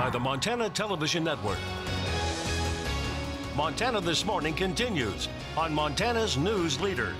by the Montana Television Network. Montana This Morning continues on Montana's News Leader.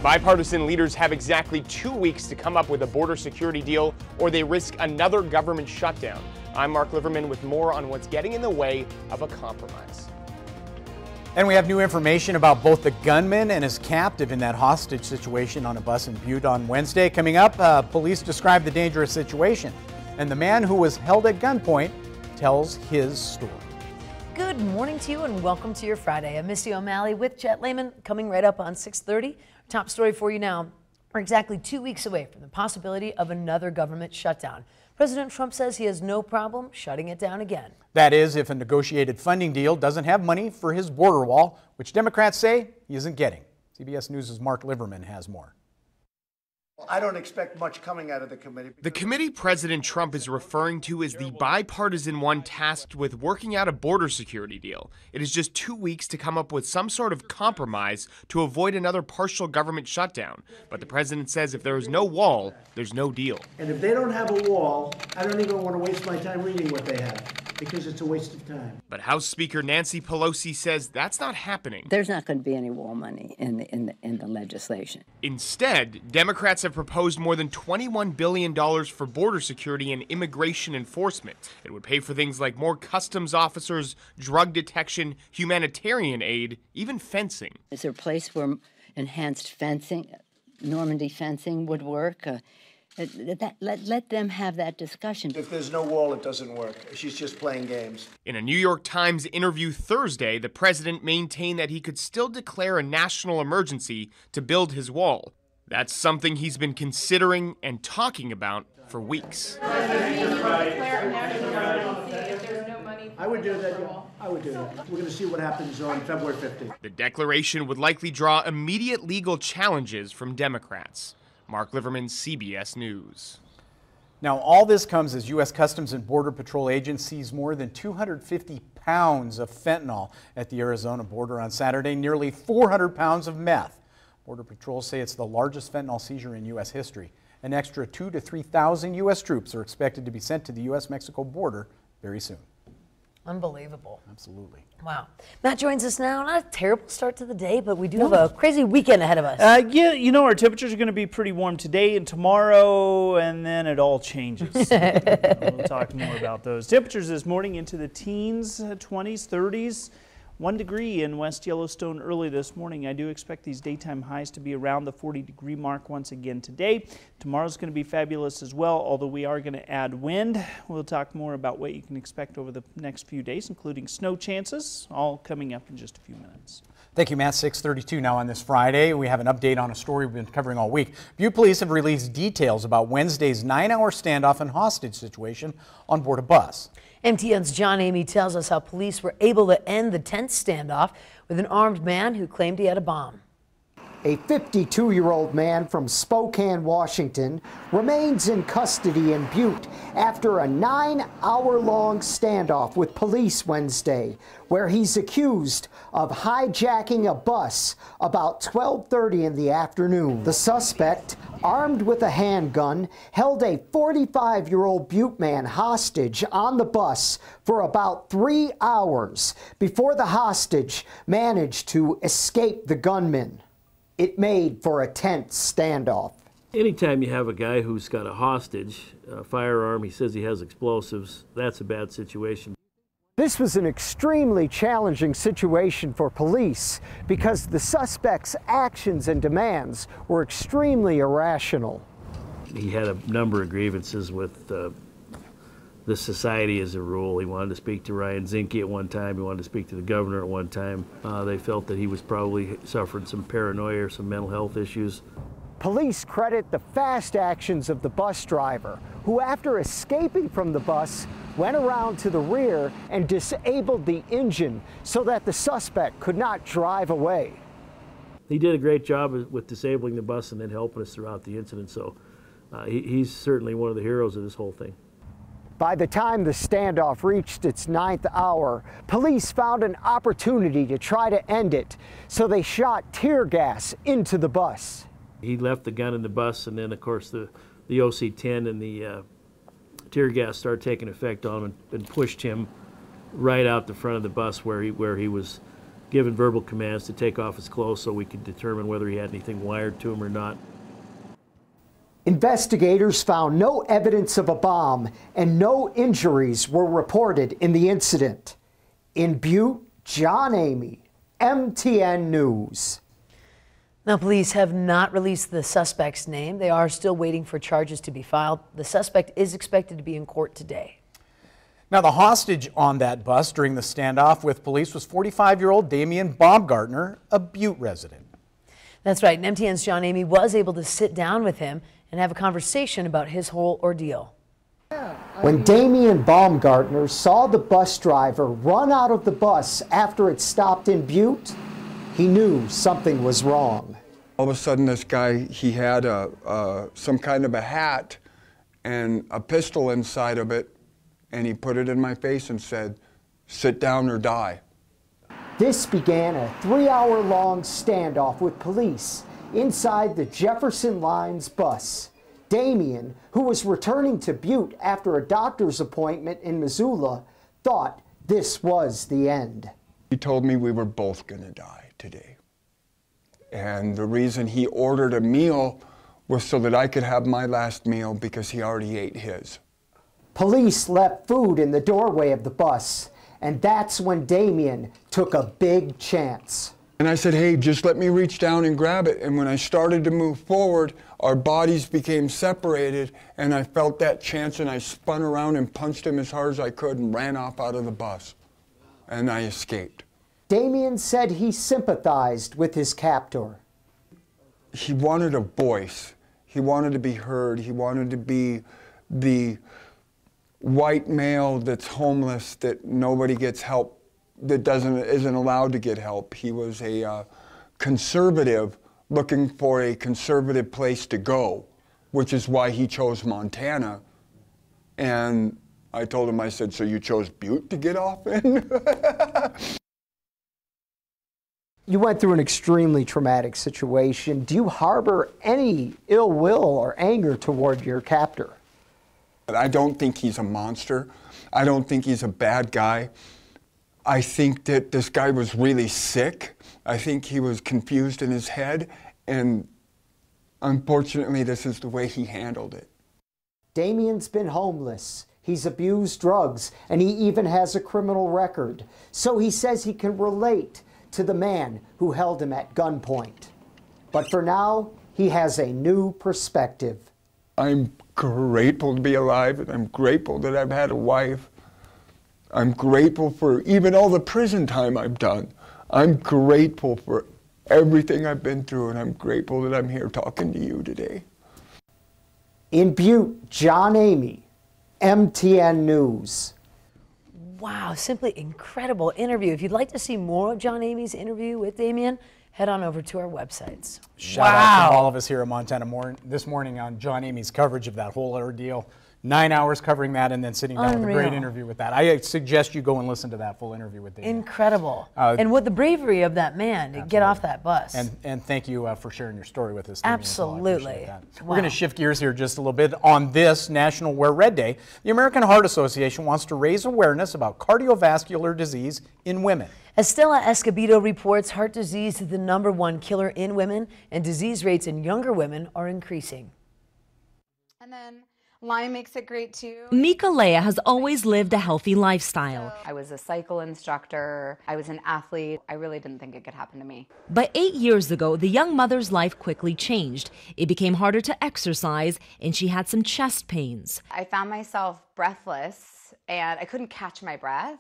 Bipartisan leaders have exactly 2 weeks to come up with a border security deal, or they risk another government shutdown. I'm Mark Liverman with more on what's getting in the way of a compromise. And we have new information about both the gunman and his captive in that hostage situation on a bus in Butte on Wednesday. Coming up, police describe the dangerous situation, and the man who was held at gunpoint tells his story. Good morning to you and welcome to your Friday. I'm Missy O'Malley with Jet Lehman coming right up on 6:30. Top story for you now. We're exactly 2 weeks away from the possibility of another government shutdown. President Trump says he has no problem shutting it down again. That is, if a negotiated funding deal doesn't have money for his border wall, which Democrats say he isn't getting. CBS News' Mark Liverman has more. I don't expect much coming out of the committee. The committee President Trump is referring to is the bipartisan one tasked with working out a border security deal. It is just 2 weeks to come up with some sort of compromise to avoid another partial government shutdown. But the president says if there is no wall, there's no deal. And if they don't have a wall, I don't even want to waste my time reading what they have, because it's a waste of time. But House Speaker Nancy Pelosi says that's not happening. There's not going to be any wall money in the legislation. Instead, Democrats have proposed more than $21 billion for border security and immigration enforcement. It would pay for things like more customs officers, drug detection, humanitarian aid, even fencing. Is there a place where enhanced fencing, Normandy fencing would work? Let them have that discussion. If there's no wall, it doesn't work. She's just playing games. In a New York Times interview Thursday, the president maintained that he could still declare a national emergency to build his wall. That's something he's been considering and talking about for weeks. I would do that. I would do that. We're going to see what happens on February 15th. The declaration would likely draw immediate legal challenges from Democrats. Mark Liverman, CBS News. Now, all this comes as U.S. Customs and Border Patrol agents seized more than 250 pounds of fentanyl at the Arizona border on Saturday, nearly 400 pounds of meth. Border Patrol say it's the largest fentanyl seizure in U.S. history. An extra 2,000 to 3,000 U.S. troops are expected to be sent to the U.S.-Mexico border very soon. Unbelievable. Absolutely. Wow. Matt joins us now. Not a terrible start to the day, but we do have a crazy weekend ahead of us. Yeah, you know, our temperatures are going to be pretty warm today and tomorrow, and then it all changes. We'll talk more about those. Temperatures this morning into the teens, 20s, 30s. 1 degree in West Yellowstone early this morning. I do expect these daytime highs to be around the 40-degree mark once again today. Tomorrow's going to be fabulous as well, although we are going to add wind. We'll talk more about what you can expect over the next few days, including snow chances, all coming up in just a few minutes. Thank you, Matt. 6:32 now on this Friday. We have an update on a story we've been covering all week. Butte police have released details about Wednesday's 9-hour standoff and hostage situation on board a bus. MTN's John Amy tells us how police were able to end the tense standoff with an armed man who claimed he had a bomb. A 52-year-old man from Spokane, Washington, remains in custody in Butte after a 9-hour-long standoff with police Wednesday, where he's accused of hijacking a bus about 12:30 in the afternoon. The suspect, armed with a handgun, held a 45-year-old Butte man hostage on the bus for about 3 hours before the hostage managed to escape the gunman. It made for a tense standoff. Anytime you have a guy who's got a hostage, a firearm, he says he has explosives, that's a bad situation. This was an extremely challenging situation for police because the suspect's actions and demands were extremely irrational. He had a number of grievances with the society as a rule. He wanted to speak to Ryan Zinke at one time. He wanted to speak to the governor at one time. They felt that he was probably suffering some paranoia or some mental health issues. Police credit the fast actions of the bus driver, who after escaping from the bus, went around to the rear and disabled the engine so that the suspect could not drive away. He did a great job with disabling the bus and then helping us throughout the incident, so he's certainly one of the heroes of this whole thing. By the time the standoff reached its 9th hour, police found an opportunity to try to end it, so they shot tear gas into the bus. He left the gun in the bus, and then, of course, the OC-10 and tear gas started taking effect on him and pushed him right out the front of the bus where he was given verbal commands to take off his clothes so we could determine whether he had anything wired to him or not. Investigators found no evidence of a bomb and no injuries were reported in the incident. In Butte, John Amy, MTN News. Now, police have not released the suspect's name. They are still waiting for charges to be filed. The suspect is expected to be in court today. Now, the hostage on that bus during the standoff with police was 45-year-old Damian Baumgartner, a Butte resident. That's right. And MTN's John Amy was able to sit down with him and have a conversation about his whole ordeal. When Damian Baumgartner saw the bus driver run out of the bus after it stopped in Butte, he knew something was wrong. All of a sudden, this guy, he had some kind of a hat and a pistol inside of it, and he put it in my face and said, "Sit down or die." This began a 3-hour-long standoff with police inside the Jefferson Lines bus. Damian, who was returning to Butte after a doctor's appointment in Missoula, thought this was the end. He told me we were both going to die today. And the reason he ordered a meal was so that I could have my last meal because he already ate his. Police left food in the doorway of the bus, and that's when Damian took a big chance. And I said, "Hey, just let me reach down and grab it." And when I started to move forward, our bodies became separated, and I felt that chance, and I spun around and punched him as hard as I could and ran off out of the bus. And I escaped. Damian said he sympathized with his captor. He wanted a voice. He wanted to be heard. He wanted to be the white male that's homeless, that nobody gets help, that isn't allowed to get help. He was a conservative looking for a conservative place to go, which is why he chose Montana. And I told him, I said, "So you chose Butte to get off in?" You went through an extremely traumatic situation. Do you harbor any ill will or anger toward your captor? I don't think he's a monster. I don't think he's a bad guy. I think that this guy was really sick. I think he was confused in his head, and unfortunately, this is the way he handled it. Damian's been homeless. He's abused drugs, and he even has a criminal record. So he says he can relate to the man who held him at gunpoint. But for now, he has a new perspective. I'm grateful to be alive, and I'm grateful that I've had a wife. I'm grateful for even all the prison time I've done. I'm grateful for everything I've been through, and I'm grateful that I'm here talking to you today. In Butte, John Amy, MTN News. Wow, simply incredible interview. If you'd like to see more of John Amy's interview with Damian, head on over to our websites. Shout out from all of us here at Montana this morning on John Amy's coverage of that whole ordeal. 9 hours covering that and then sitting down with a great interview with that. I suggest you go and listen to that full interview with Damian. Incredible. And what the bravery of that man to get off that bus. And thank you for sharing your story with us. Absolutely. Wow. We're going to shift gears here just a little bit. On this National Wear Red Day, the American Heart Association wants to raise awareness about cardiovascular disease in women. As Stella Escobedo reports, heart disease is the #1 killer in women, and disease rates in younger women are increasing. And then Lyme makes it great too. Mika Leah has always lived a healthy lifestyle. I was a cycle instructor. I was an athlete. I really didn't think it could happen to me. But 8 years ago, the young mother's life quickly changed. It became harder to exercise, and she had some chest pains. I found myself breathless, and I couldn't catch my breath,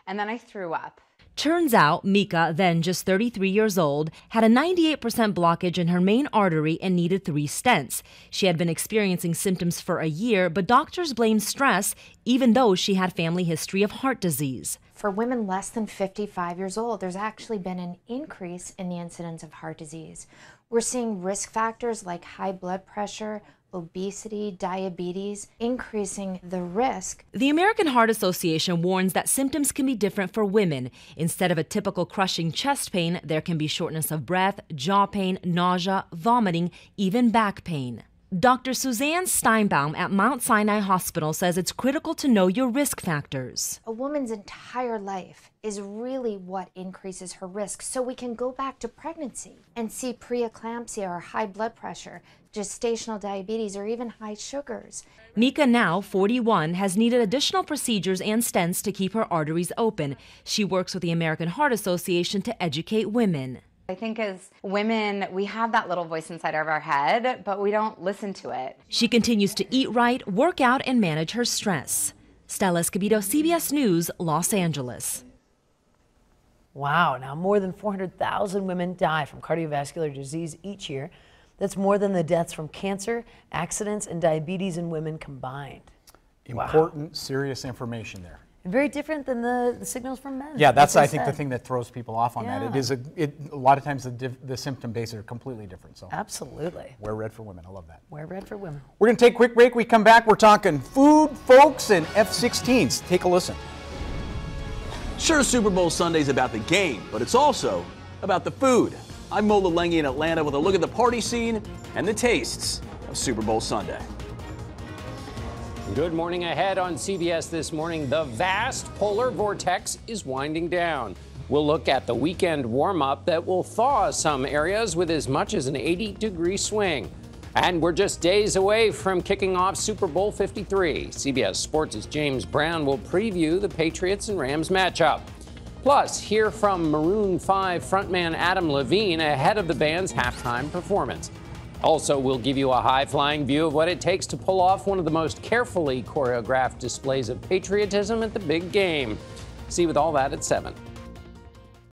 and then I threw up. Turns out Mika, then just 33 years old, had a 98% blockage in her main artery and needed 3 stents. She had been experiencing symptoms for a year, but doctors blamed stress, even though she had family history of heart disease. For women less than 55 years old, there's actually been an increase in the incidence of heart disease. We're seeing risk factors like high blood pressure, obesity, diabetes, increasing the risk. The American Heart Association warns that symptoms can be different for women. Instead of a typical crushing chest pain, there can be shortness of breath, jaw pain, nausea, vomiting, even back pain. Dr. Suzanne Steinbaum at Mount Sinai Hospital says it's critical to know your risk factors. A woman's entire life is really what increases her risk. So we can go back to pregnancy and see preeclampsia or high blood pressure, gestational diabetes, or even high sugars. Nika, now 41, has needed additional procedures and stents to keep her arteries open. She works with the American Heart Association to educate women. I think as women, we have that little voice inside of our head, but we don't listen to it. She continues to eat right, work out, and manage her stress. Stella Escobedo, CBS News, Los Angeles. Wow, now more than 400,000 women die from cardiovascular disease each year. That's more than the deaths from cancer, accidents, and diabetes in women combined. Important, serious information there. And very different than the signals from men. Yeah, that's, I think, the thing that throws people off on that. Yeah. It is a lot of times the symptom bases are completely different. So absolutely. Wear red for women. I love that. Wear red for women. We're going to take a quick break. We come back. We're talking food, folks, and F-16s. Take a listen. Sure, Super Bowl Sunday's about the game, but it's also about the food. I'm Mo Lalengi in Atlanta with a look at the party scene and the tastes of Super Bowl Sunday. Good morning ahead on CBS this morning. The vast polar vortex is winding down. We'll look at the weekend warm-up that will thaw some areas with as much as an 80-degree swing. And we're just days away from kicking off Super Bowl 53. CBS Sports' James Brown will preview the Patriots and Rams matchup. Plus, hear from Maroon 5 frontman Adam Levine ahead of the band's halftime performance. Also, we'll give you a high-flying view of what it takes to pull off one of the most carefully choreographed displays of patriotism at the big game. See you with all that at 7.